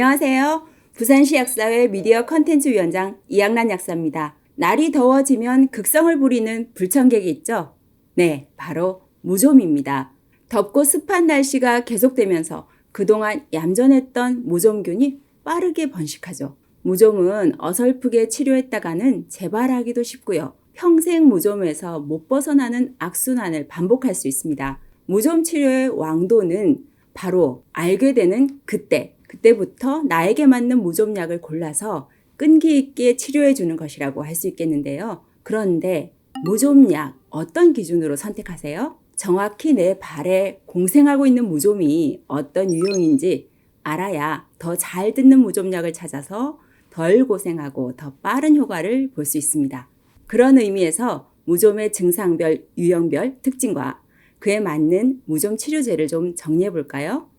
안녕하세요. 부산시 약사회 미디어 컨텐츠 위원장 이양란 약사입니다. 날이 더워지면 극성을 부리는 불청객이 있죠? 네, 바로 무좀입니다. 덥고 습한 날씨가 계속되면서 그동안 얌전했던 무좀균이 빠르게 번식하죠. 무좀은 어설프게 치료했다가는 재발하기도 쉽고요. 평생 무좀에서 못 벗어나는 악순환을 반복할 수 있습니다. 무좀 치료의 왕도는 바로 알게 되는 그때부터 나에게 맞는 무좀약을 골라서 끈기 있게 치료해 주는 것이라고 할 수 있겠는데요. 그런데 무좀약 어떤 기준으로 선택하세요? 정확히 내 발에 공생하고 있는 무좀이 어떤 유형인지 알아야 더 잘 듣는 무좀약을 찾아서 덜 고생하고 더 빠른 효과를 볼 수 있습니다. 그런 의미에서 무좀의 증상별, 유형별 특징과 그에 맞는 무좀 치료제를 좀 정리해 볼까요?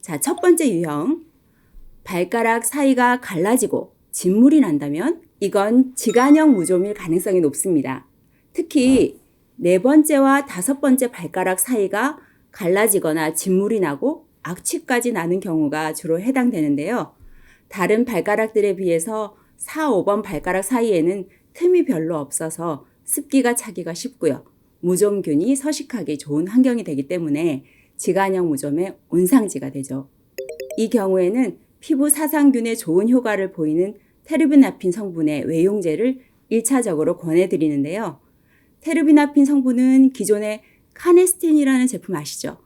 자, 첫 번째 유형. 발가락 사이가 갈라지고 진물이 난다면 이건 지간형 무좀일 가능성이 높습니다. 특히 네 번째와 다섯 번째 발가락 사이가 갈라지거나 진물이 나고 악취까지 나는 경우가 주로 해당되는데요. 다른 발가락들에 비해서 4, 5번 발가락 사이에는 틈이 별로 없어서 습기가 차기가 쉽고요. 무좀균이 서식하기 좋은 환경이 되기 때문에 지간형 무좀의 온상지가 되죠. 이 경우에는 피부 사상균에 좋은 효과를 보이는 테르비나핀 성분의 외용제를 1차적으로 권해드리는데요. 테르비나핀 성분은 기존의 카네스텐이라는 제품 아시죠?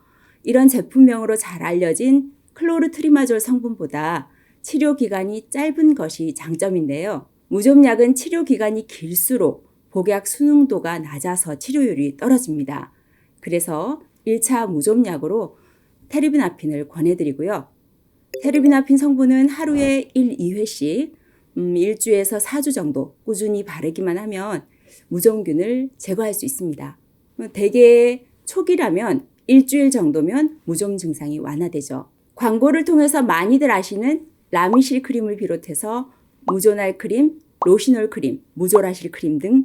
이런 제품명으로 잘 알려진 클로르트리마졸 성분보다 치료 기간이 짧은 것이 장점인데요. 무좀약은 치료 기간이 길수록 복약 순응도가 낮아서 치료율이 떨어집니다. 그래서 1차 무좀약으로 테르비나핀을 권해드리고요. 테르비나핀 성분은 하루에 1, 2회씩 1주에서 4주 정도 꾸준히 바르기만 하면 무좀균을 제거할 수 있습니다. 대개 초기라면 일주일 정도면 무좀 증상이 완화되죠. 광고를 통해서 많이들 아시는 라미실 크림을 비롯해서 무조날 크림, 로시놀 크림, 무조라실 크림 등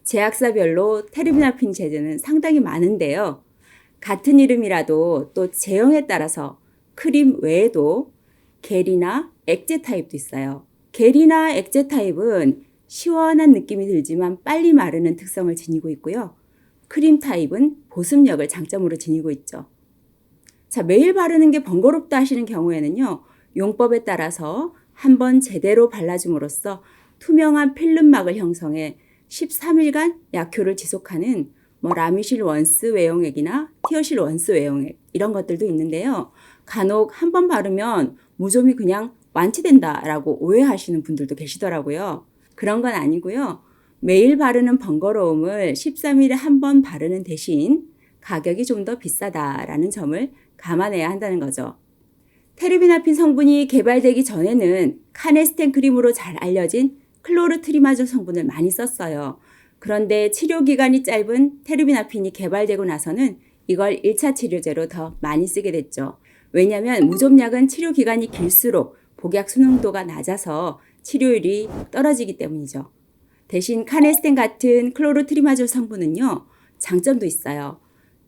제약사별로 테르비나핀 제제는 상당히 많은데요. 같은 이름이라도 또 제형에 따라서 크림 외에도 겔이나 액제 타입도 있어요. 겔이나 액제 타입은 시원한 느낌이 들지만 빨리 마르는 특성을 지니고 있고요. 크림 타입은 보습력을 장점으로 지니고 있죠. 자, 매일 바르는 게 번거롭다 하시는 경우에는요. 용법에 따라서 한번 제대로 발라줌으로써 투명한 필름막을 형성해 13일간 약효를 지속하는 라미실 원스 외용액이나 티어실 원스 외용액 이런 것들도 있는데요. 간혹 한번 바르면 무좀이 그냥 완치된다라고 오해하시는 분들도 계시더라고요. 그런 건 아니고요. 매일 바르는 번거로움을 13일에 한 번 바르는 대신 가격이 좀 더 비싸다라는 점을 감안해야 한다는 거죠. 테르비나핀 성분이 개발되기 전에는 카네스텐 크림으로 잘 알려진 클로르트리마졸 성분을 많이 썼어요. 그런데 치료 기간이 짧은 테르비나핀이 개발되고 나서는 이걸 1차 치료제로 더 많이 쓰게 됐죠. 왜냐하면 무좀약은 치료 기간이 길수록 복약 순응도가 낮아서 치료율이 떨어지기 때문이죠. 대신 카네스텐 같은 클로르트리마졸 성분은요, 장점도 있어요.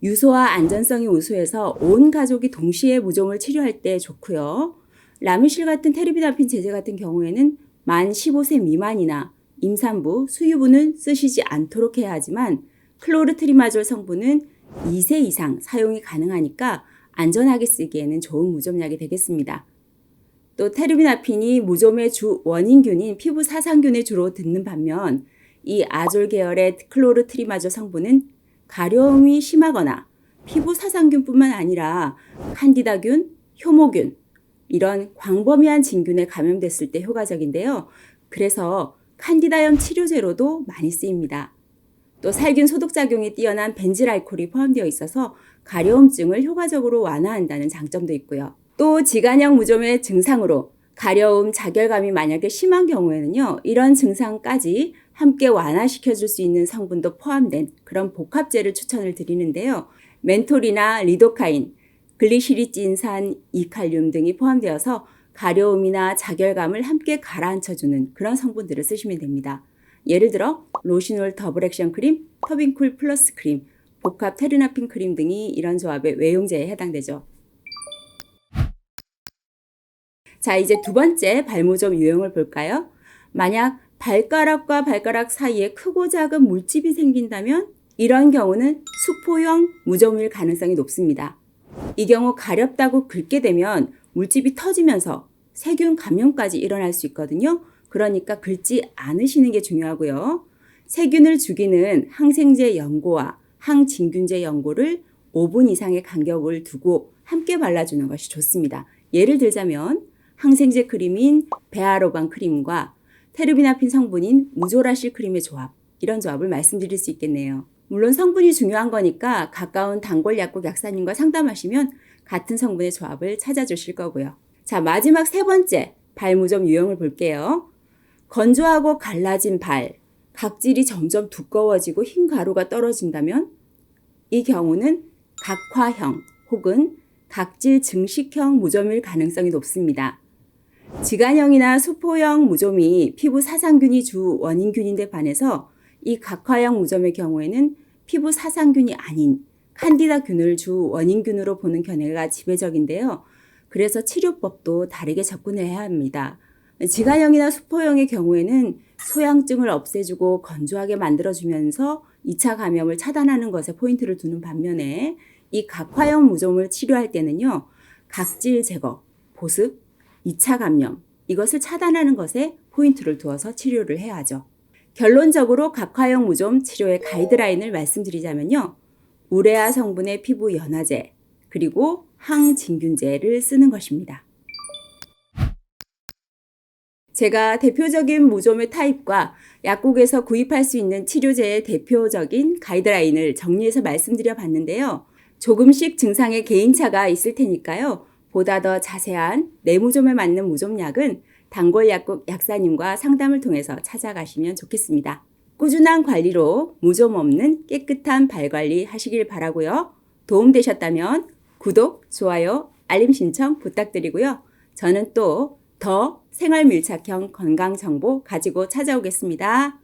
유소와 안전성이 우수해서 온 가족이 동시에 무좀을 치료할 때 좋고요. 라미실 같은 테르비나핀 제제 같은 경우에는 만 15세 미만이나 임산부, 수유부는 쓰시지 않도록 해야 하지만 클로르트리마졸 성분은 2세 이상 사용이 가능하니까 안전하게 쓰기에는 좋은 무좀약이 되겠습니다. 또 테르비나핀이 무좀의 주 원인균인 피부 사상균에 주로 듣는 반면 이 아졸 계열의 클로르트리마졸 성분은 가려움이 심하거나 피부 사상균뿐만 아니라 칸디다균, 효모균 이런 광범위한 진균에 감염됐을 때 효과적인데요. 그래서 칸디다염 치료제로도 많이 쓰입니다. 또 살균 소독작용이 뛰어난 벤질알코올이 포함되어 있어서 가려움증을 효과적으로 완화한다는 장점도 있고요. 또 지간형 무좀의 증상으로 가려움, 자결감이 만약에 심한 경우에는요. 이런 증상까지 함께 완화시켜줄 수 있는 성분도 포함된 그런 복합제를 추천을 드리는데요. 멘톨이나 리도카인, 글리시리진산, 이칼륨 등이 포함되어서 가려움이나 자결감을 함께 가라앉혀주는 그런 성분들을 쓰시면 됩니다. 예를 들어 로시놀 더블 액션 크림, 터빈쿨 플러스 크림, 복합 테르나핀 크림 등이 이런 조합의 외용제에 해당되죠. 자, 이제 두 번째 발무좀 유형을 볼까요? 만약 발가락과 발가락 사이에 크고 작은 물집이 생긴다면 이런 경우는 수포형 무좀일 가능성이 높습니다. 이 경우 가렵다고 긁게 되면 물집이 터지면서 세균 감염까지 일어날 수 있거든요. 그러니까 긁지 않으시는 게 중요하고요. 세균을 죽이는 항생제 연고와 항진균제 연고를 5분 이상의 간격을 두고 함께 발라주는 것이 좋습니다. 예를 들자면 항생제 크림인 베아로반 크림과 테르비나핀 성분인 무조라실 크림의 조합, 이런 조합을 말씀드릴 수 있겠네요. 물론 성분이 중요한 거니까 가까운 단골 약국 약사님과 상담하시면 같은 성분의 조합을 찾아주실 거고요. 자, 마지막 세 번째 발무좀 유형을 볼게요. 건조하고 갈라진 발, 각질이 점점 두꺼워지고 흰 가루가 떨어진다면 이 경우는 각화형 혹은 각질 증식형 무좀일 가능성이 높습니다. 지간형이나 수포형 무좀이 피부 사상균이 주 원인균인데 반해서 이 각화형 무좀의 경우에는 피부 사상균이 아닌 칸디다균을 주 원인균으로 보는 견해가 지배적인데요. 그래서 치료법도 다르게 접근을 해야 합니다. 지간형이나 수포형의 경우에는 소양증을 없애주고 건조하게 만들어주면서 2차 감염을 차단하는 것에 포인트를 두는 반면에 이 각화형 무좀을 치료할 때는요. 각질 제거, 보습, 2차 감염 이것을 차단하는 것에 포인트를 두어서 치료를 해야 하죠. 결론적으로 각화형 무좀 치료의 가이드라인을 말씀드리자면요. 우레아 성분의 피부 연화제 그리고 항진균제를 쓰는 것입니다. 제가 대표적인 무좀의 타입과 약국에서 구입할 수 있는 치료제의 대표적인 가이드라인을 정리해서 말씀드려 봤는데요. 조금씩 증상에 개인차가 있을 테니까요. 보다 더 자세한 내 무좀에 맞는 무좀약은 단골 약국 약사님과 상담을 통해서 찾아가시면 좋겠습니다. 꾸준한 관리로 무좀 없는 깨끗한 발 관리 하시길 바라고요. 도움되셨다면 구독, 좋아요, 알림 신청 부탁드리고요. 저는 또 더 생활 밀착형 건강 정보 가지고 찾아오겠습니다.